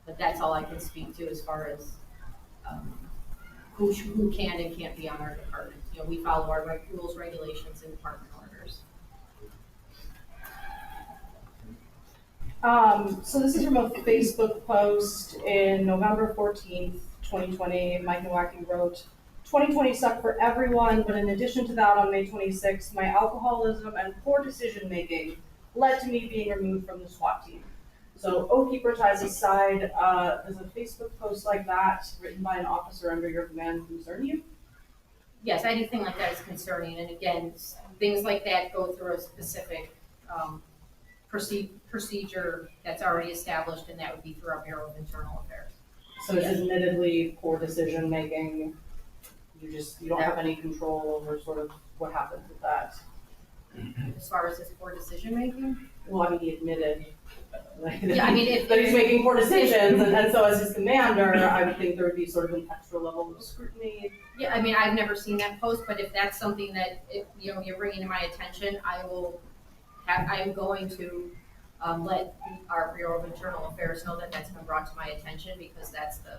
But that's all I can speak to as far as who can and can't be on our department. You know, we follow our rules, regulations, and department orders. So this is from a Facebook post in November 14th, 2020. Mike Nowaki wrote, 2020 sucked for everyone, but in addition to that, on May 26th, my alcoholism and poor decision-making led to me being removed from the SWAT team. So Oathkeeper ties aside, does a Facebook post like that, written by an officer under your command, concern you? Yes, anything like that is concerning, and again, things like that go through a specific procedure that's already established, and that would be through our Bureau of Internal Affairs. So it's admittedly poor decision-making, you don't have any control over sort of what happens with that? As far as his poor decision-making? Well, I mean, he admitted Yeah, I mean, that he's making poor decisions, and so as his commander, I would think there would be sort of an extra level of scrutiny. Yeah, I mean, I've never seen that post, but if that's something that, if, you know, you're bringing to my attention, I'm going to let our Bureau of Internal Affairs know that that's been brought to my attention, because that's the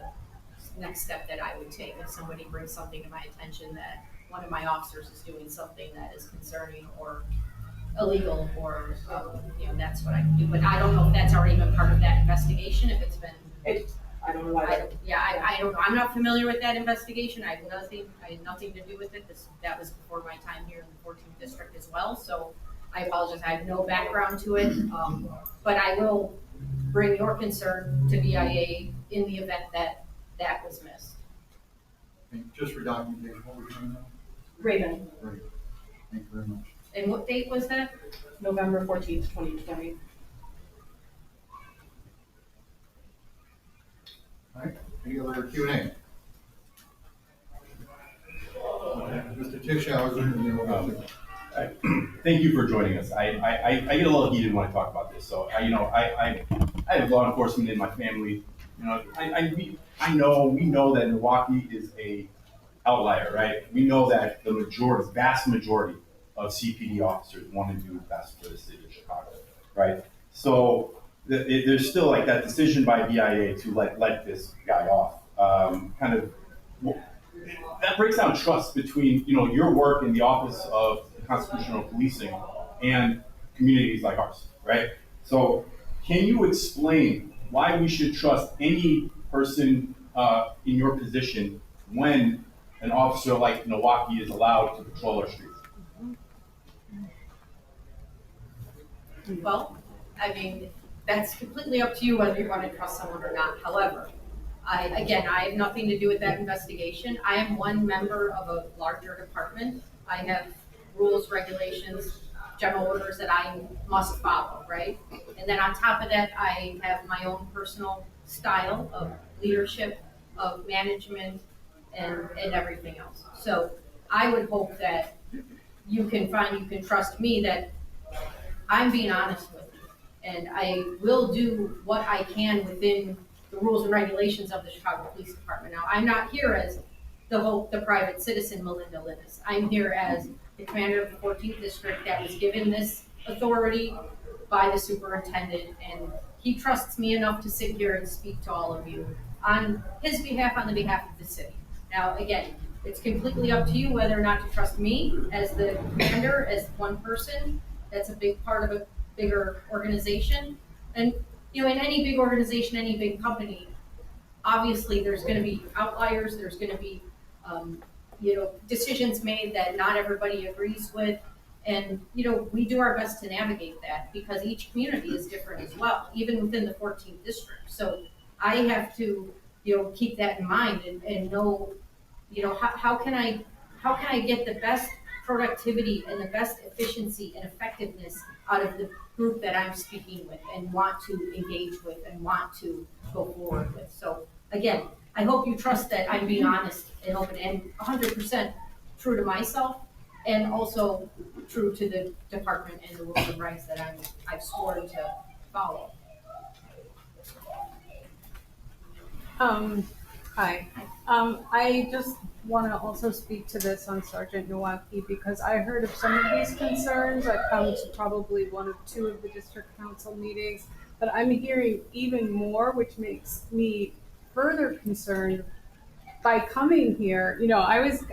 next step that I would take if somebody brings something to my attention that one of my officers is doing something that is concerning or illegal, or, that's what I can do. But I don't know if that's already been part of that investigation, if it's been. I don't know why. I don't know. I'm not familiar with that investigation. I had nothing to do with it. That was before my time here in the 14th district as well. So I apologize. I have no background to it. But I will bring your concern to BIA in the event that that was missed. And just for documentation, what was your name? Raven, Great. Thank you very much. And what date was that? November 14th, 2020. All right, any other Q&A? Okay, Mr. Tischauer. Thank you for joining us. I get a little heated when I talk about this. So I have law enforcement in my family. We know that Milwaukee is a outlier, right? We know that the vast majority of CPD officers want to do best for the city of Chicago, right? So there's still like that decision by BIA to let this guy off. That breaks down trust between your work in the Office of Constitutional Policing and communities like ours, right? So can you explain why we should trust any person in your position when an officer like Milwaukee is allowed to patrol our streets? Well, I mean, that's completely up to you whether you want to trust someone or not. However, I have nothing to do with that investigation. I am one member of a larger department. I have rules, regulations, general orders that I must follow, right? And then on top of that, I have my own personal style of leadership, of management, and everything else. So I would hope that you can trust me that I'm being honest with you, and I will do what I can within the rules and regulations of the Chicago Police Department. Now, I'm not here as the private citizen Melinda Linus. I'm here as the commander of the 14th district that was given this authority by the superintendent, and he trusts me enough to sit here and speak to all of you on his behalf, on the behalf of the city. Now, again, it's completely up to you whether or not to trust me as the commander, as one person. That's a big part of a bigger organization. And, in any big organization, any big company, obviously there's going to be outliers. There's going to be, decisions made that not everybody agrees with. And, we do our best to navigate that because each community is different as well, even within the 14th district. So I have to, keep that in mind and know, how can I get the best productivity and the best efficiency and effectiveness out of the group that I'm speaking with and want to engage with and want to go forward with. So again, I hope you trust that I'm being honest and open and 100% true to myself and also true to the department and the rules and rights that I've sworn to follow. Hi. I just want to also speak to this on Sergeant Nowacki because I heard of some of these concerns. I've come to probably one of two of the district council meetings, but I'm hearing even more, which makes me further concerned by coming here.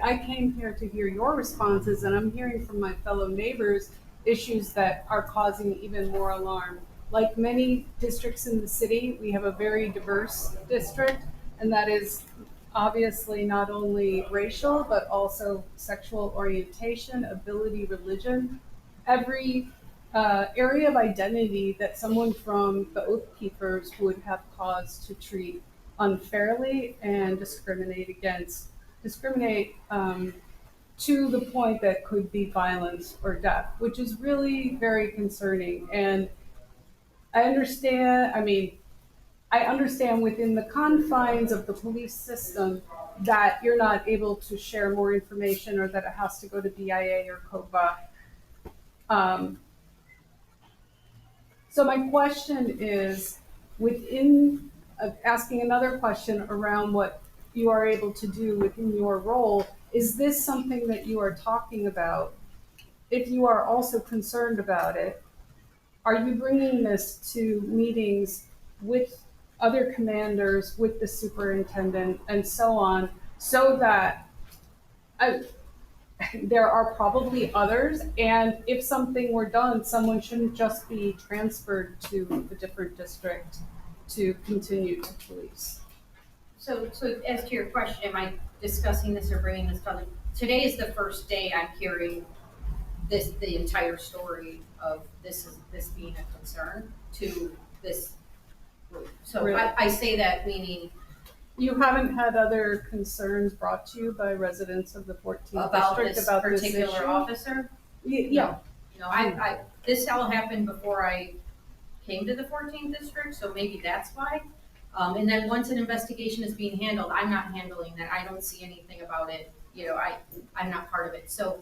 I came here to hear your responses, and I'm hearing from my fellow neighbors issues that are causing even more alarm. Like many districts in the city, we have a very diverse district, and that is obviously not only racial, but also sexual orientation, ability, religion. Every area of identity that someone from the Oath Keepers would have cause to treat unfairly and discriminate to the point that could be violence or death, which is really very concerning. And I understand within the confines of the police system that you're not able to share more information or that it has to go to BIA or COPA. So my question is, asking another question around what you are able to do within your role, is this something that you are talking about? If you are also concerned about it, are you bringing this to meetings with other commanders, with the superintendent, and so on, so that there are probably others, and if something were done, someone shouldn't just be transferred to a different district to continue to police? So as to your question, am I discussing this or bringing this to other? Today is the first day I'm hearing the entire story of this being a concern to this group. So Really? I say that meaning You haven't had other concerns brought to you by residents of the 14th about district this about this particular issue? officer. Yeah. No, this all happened before I came to the 14th district, so maybe that's why. And then once an investigation is being handled, I'm not handling that. I don't see anything about it. I'm not part of it. So,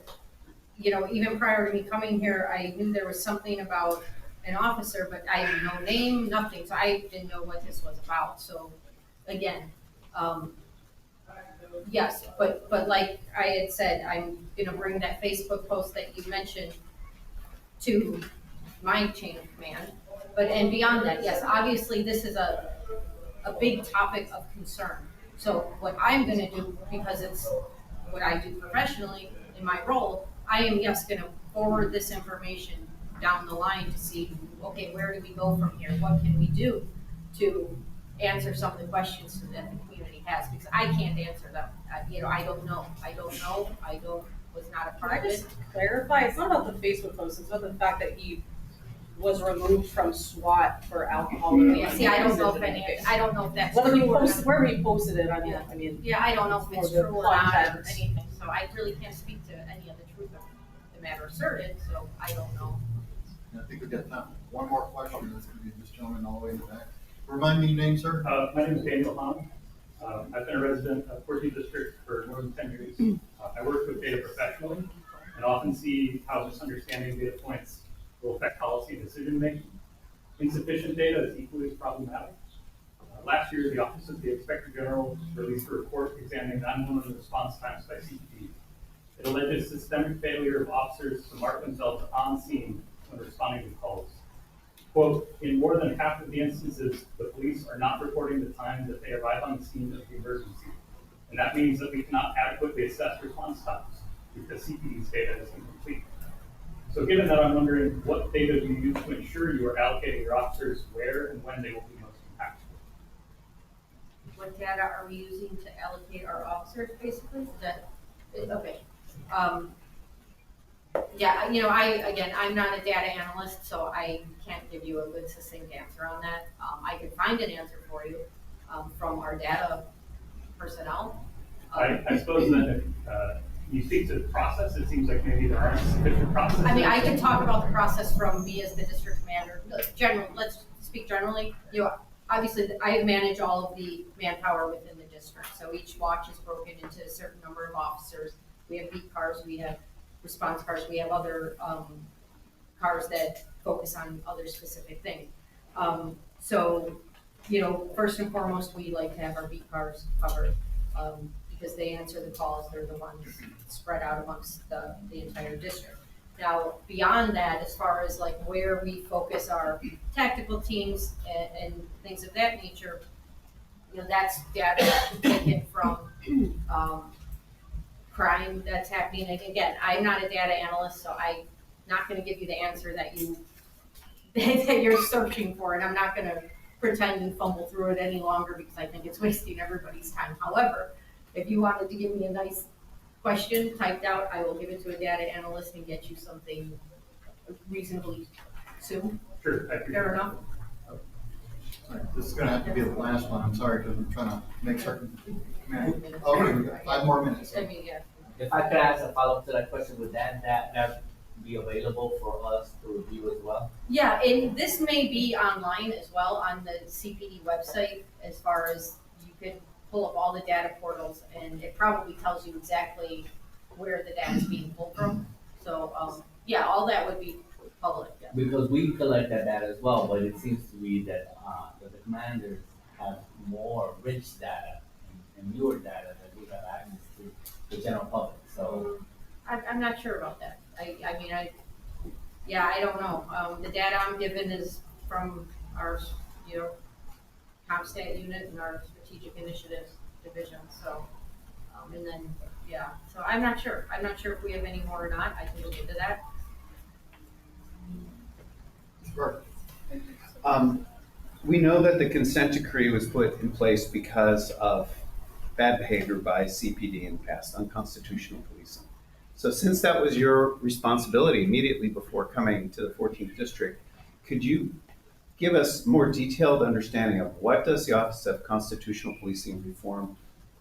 even prior to me coming here, I knew there was something about an officer, but I had no name, nothing. So I didn't know what this was about. So again, yes, but like I had said, I'm gonna bring that Facebook post that you mentioned to my chain of command. And beyond that, yes, obviously this is a big topic of concern. So what I'm gonna do, because it's what I do professionally in my role, I am just gonna forward this information down the line to see, okay, where do we go from here? What can we do to answer some of the questions that the community has? Because I can't answer them. I don't know. Was not a part of it. Just clarify, it's not about the Facebook post, it's about the fact that he was removed from SWAT for alcohol. Yeah, see, I don't know if that's Whether true he or posted, not. wherever he posted it, I Yeah. mean. Yeah, I don't know if it's For the true or not or context. anything, so I really can't speak to any of the truth of the matter asserted, so I don't know. And I think we've got time for one more question. That's going to be this gentleman all the way in the back. Remind me your name, sir? My name is Daniel Hahn. I've been a resident of 14th District for more than 10 years. I work with data professionally and often see how misunderstanding data points will affect policy and decision making. Insufficient data is equally as problematic. Last year, the Office of the Inspector General released a report examining 911 response times by CPD. It alleged systemic failure of officers to mark themselves on scene when responding to calls. Quote, in more than half of the instances, the police are not reporting the time that they arrive on the scene of the emergency. And that means that we cannot adequately assess response times because CPD's data is incomplete. So given that, I'm wondering what data do you use to ensure you are allocating your officers where and when they will be most impactful? What data are we using to allocate our officers, basically? Is that, okay. Yeah, I'm not a data analyst, so I can't give you a good succinct answer on that. I could find an answer for you from our data personnel. I suppose that if you speak to the process, it seems like maybe there aren't sufficient processes. I mean, I can talk about the process from me as the district commander. Let's speak generally. Obviously, I manage all of the manpower within the district. So each watch is broken into a certain number of officers. We have beat cars, we have response cars, we have other cars that focus on other specific things. So, first and foremost, we like to have our beat cars covered because they answer the calls. They're the ones spread out amongst the entire district. Now, beyond that, as far as like where we focus our tactical teams and things of that nature, that's data taken from crime that's happening. And again, I'm not a data analyst, so I'm not going to give you the answer that you're searching for, and I'm not going to pretend and fumble through it any longer because I think it's wasting everybody's time. However, if you wanted to give me a nice question typed out, I will give it to a data analyst and get you something reasonably soon. Sure. Fair enough. All right, this is going to have to be the last one. I'm sorry, because I'm trying to make certain. Okay, we got 5 more minutes. I mean, yeah. If I could ask a follow-up to that question, would that be available for us to review as well? Yeah, and this may be online as well on the CPD website, as far as you could pull up all the data portals, and it probably tells you exactly where the data is being pulled from. So, yeah, all that would be public. Yeah. Because we collect that data as well, but it seems to be that the commanders have more rich data and newer data that we have access to the general public. So I'm not sure about that. yeah, I don't know. The data I'm given is from our, you know, CompStat unit and our strategic initiatives division, so, and then, yeah, so I'm not sure. I'm not sure if we have any more or not. I can look into that. Sure. We know that the consent decree was put in place because of bad behavior by CPD in the past, unconstitutional policing. So since that was your responsibility immediately before coming to the 14th district, could you give us more detailed understanding of what does the Office of Constitutional Policing Reform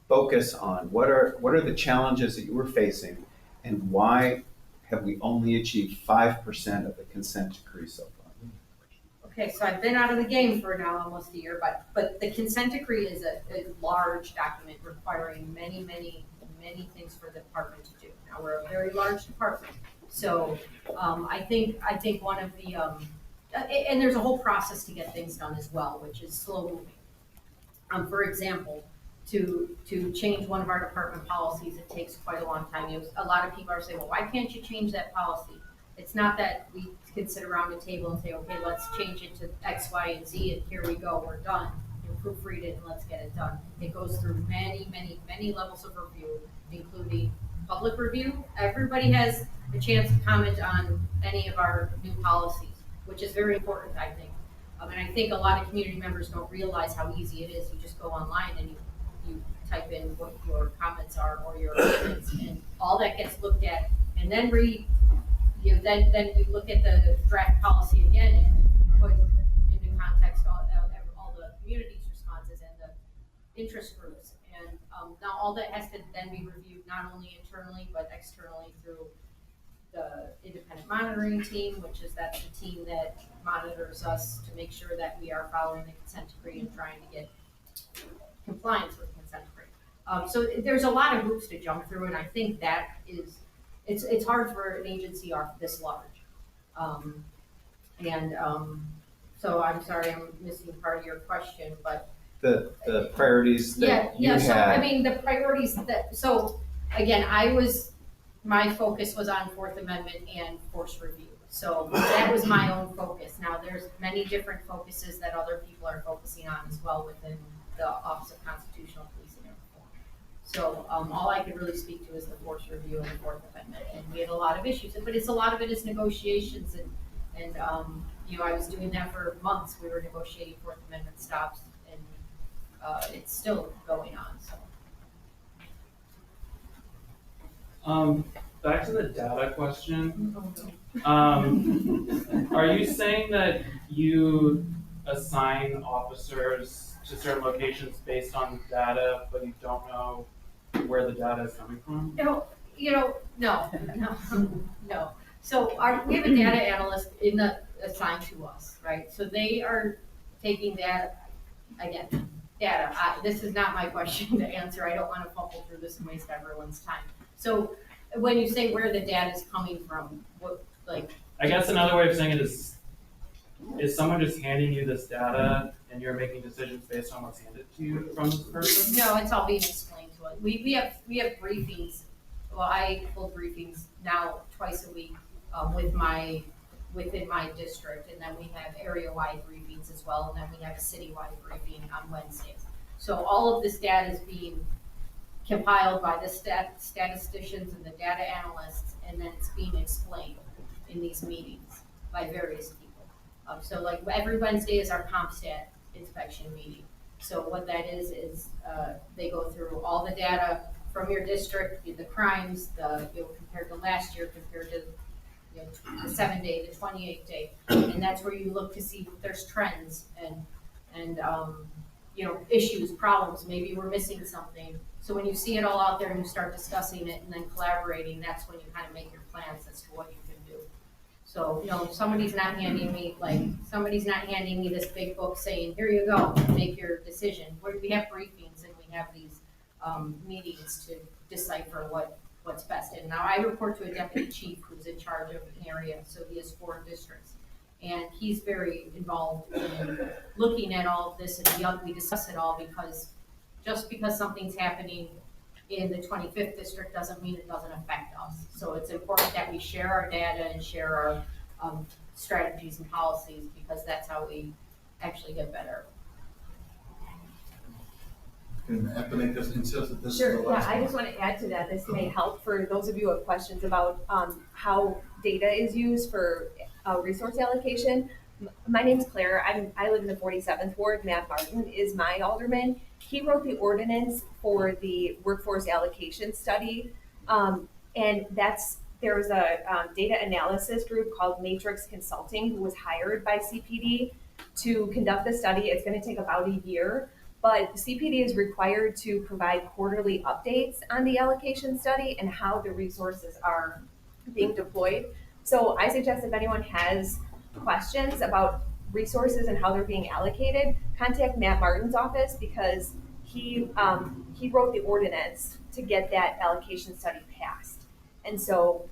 focus on? What are the challenges that you were facing, and why have we only achieved 5% of the consent decree so far? Okay, so I've been out of the game for now almost a year, but the consent decree is a large document requiring many, many, many things for the department to do. Now, we're a very large department, so I think one of the, and there's a whole process to get things done as well, which is slow moving. For example, to change one of our department policies, it takes quite a long time. A lot of people are saying, well, why can't you change that policy? It's not that we can sit around the table and say, okay, let's change it to X, Y, and Z, and here we go, we're done. You proofread it and let's get it done. It goes through many, many, many levels of review, including public review. Everybody has a chance to comment on any of our new policies, which is very important, I think. And I think a lot of community members don't realize how easy it is. You just go online and you type in what your comments are or your opinions, and all that gets looked at, and then then you look at the draft policy again and put into context all the community's responses and the interest groups. And now all that has to then be reviewed not only internally but externally through the independent monitoring team, that's the team that monitors us to make sure that we are following the consent decree and trying to get compliance with the consent decree. So there's a lot of hoops to jump through, and I think that is, it's hard for an agency this large. So I'm sorry, I'm missing part of your question, but. The priorities that you Yeah, so I had. mean, the priorities so again, my focus was on Fourth Amendment and force review. So that was my own focus. Now, there's many different focuses that other people are focusing on as well within the Office of Constitutional Policing and Reform. So all I could really speak to is the force review and the Fourth Amendment. And we had a lot of issues, but a lot of it is negotiations and I was doing that for months. We were negotiating Fourth Amendment stops, and it's still going on, so. Back to the data question. Are you saying that you assign officers to certain locations based on data, but you don't know where the data is coming from? No. So we have a data analyst assigned to us, right? So they are taking data. This is not my question to answer. I don't want to fumble through this and waste everyone's time. So when you say where the data is coming from, I guess another way of saying it is someone just handing you this data and you're making decisions based on what's handed to you from this person? No, it's all being explained to us. We have briefings. Well, I hold briefings now twice a week within my district, and then we have area-wide briefings as well, and then we have a city-wide briefing on Wednesdays. So all of this data is being compiled by the statisticians and the data analysts, and then it's being explained in these meetings by various people. So like every Wednesday is our CompStat inspection meeting. So what that is they go through all the data from your district, the crimes, compared to last year, compared to the 7-day, the 28-day, and that's where you look to see if there's trends and issues, problems. Maybe we're missing something. So when you see it all out there and you start discussing it and then collaborating, that's when you kind of make your plans as to what you can do. So somebody's not handing me this big book saying, here you go, make your decision. We have briefings and we have these meetings to decipher what's best. And now I report to a deputy chief who's in charge of an area, so he has 4 districts. And he's very involved in looking at all of this, and we discuss it all, because just because something's happening in the 25th district doesn't mean it doesn't affect us. So it's important that we share our data and share strategies and policies, because that's how we actually get better. And I have to make this insist that this is the Sure, yeah, last I one. just want to add to that, this may help for those of you who have questions about how data is used for resource allocation. My name's Claire, I live in the 47th Ward, Matt Martin is my alderman. He wrote the ordinance for the workforce allocation study. And there was a data analysis group called Matrix Consulting who was hired by CPD to conduct the study. It's gonna take about a year. But CPD is required to provide quarterly updates on the allocation study and how the resources are being deployed. So I suggest if anyone has questions about resources and how they're being allocated, contact Matt Martin's office because he wrote the ordinance to get that allocation study passed. And so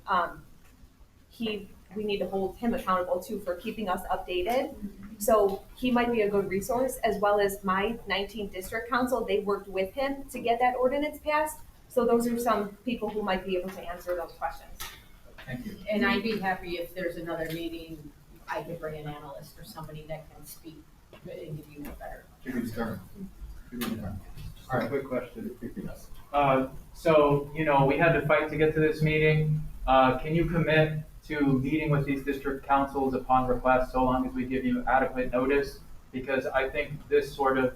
we need to hold him accountable too for keeping us updated. So he might be a good resource, as well as my 19th district council. They worked with him to get that ordinance passed. So those are some people who might be able to answer those questions. Thank you. And I'd be happy if there's another meeting, I could bring an analyst or somebody that can speak and give you a better. Give you the turn. Give you the turn. All right, quick question. So, we had to fight to get to this meeting. Can you commit to meeting with these district councils upon request, so long as we give you adequate notice? Because I think this sort of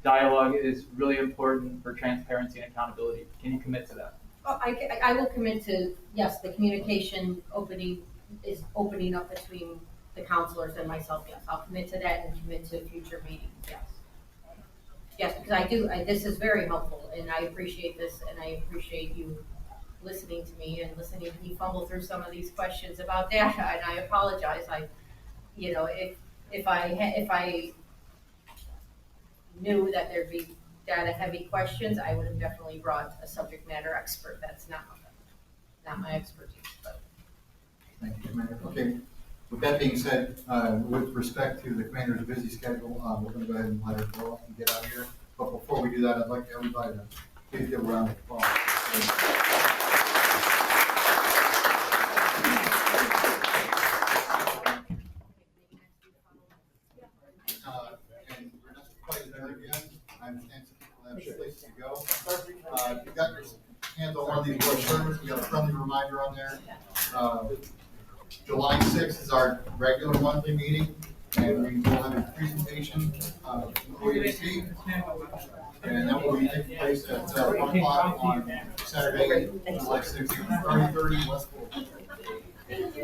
dialogue is really important for transparency and accountability. Can you commit to that? Oh, I will commit to, yes, the communication is opening up between the counselors and myself, yes. I'll commit to that and commit to future meetings, yes. Yes, because this is very helpful, and I appreciate this, and I appreciate you listening to me and listening to me fumble through some of these questions about data, and I apologize. If I knew that there'd be data heavy questions, I would have definitely brought a subject matter expert. That's not my expertise, but. Thank you, Commander. Okay, with that being said, with respect to the commander's busy schedule, we're gonna go ahead and let her go and get out of here. But before we do that, I'd like everybody to give a round of applause. And we're not quite there again. I understand some people have places to go. You've got your hands on one of these brochures. We got a friendly reminder on there. July 6th is our regular monthly meeting, and we will have a presentation of OEC, and that will be taking place at 1 o'clock on Saturday, July 6th, 30:30 West 4th. Thank you.